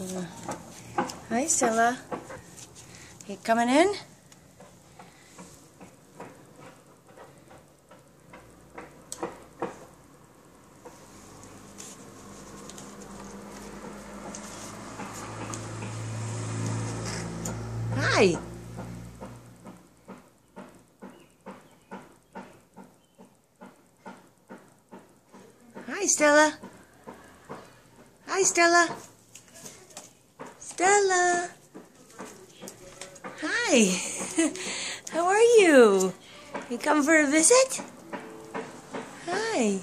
Uh, Hi, Stella. You coming in? Hi. Hi, Stella. Hi, Stella. Stella. Hi. How are you? You come for a visit? Hi.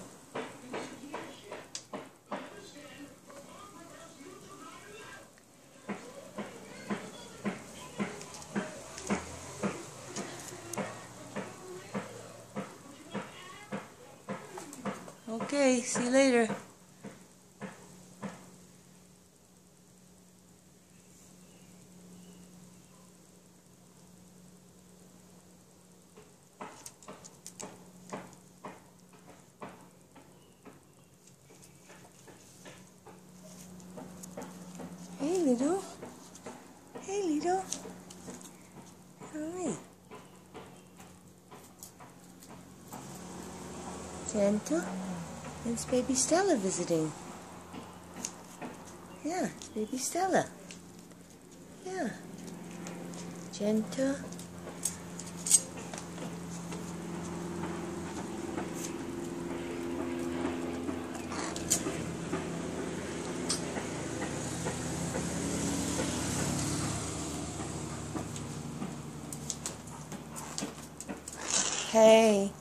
Okay, see you later. Hey, Lido. Hey, Lido. Hi. Gentle. It's baby Stella visiting. Yeah, it's baby Stella. Yeah. Gentle. Hey.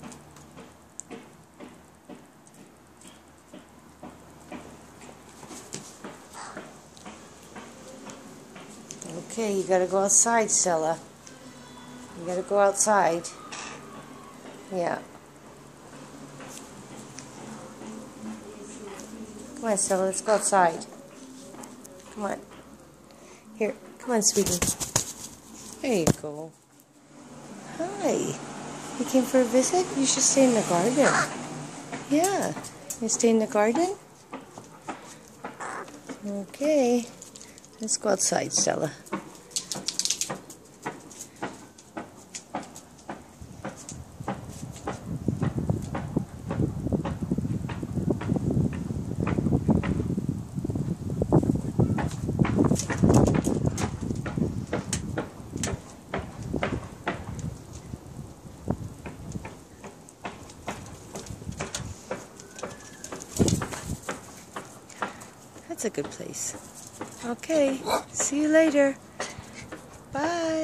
Okay, you gotta go outside, Stella. You gotta go outside. Yeah. Come on, Stella, let's go outside. Come on. Here, come on, sweetie. There you go. Hi. You came for a visit? You should stay in the garden. Yeah. You stay in the garden? Okay. Let's go outside, Stella. That's a good place. Okay. See you later. Bye.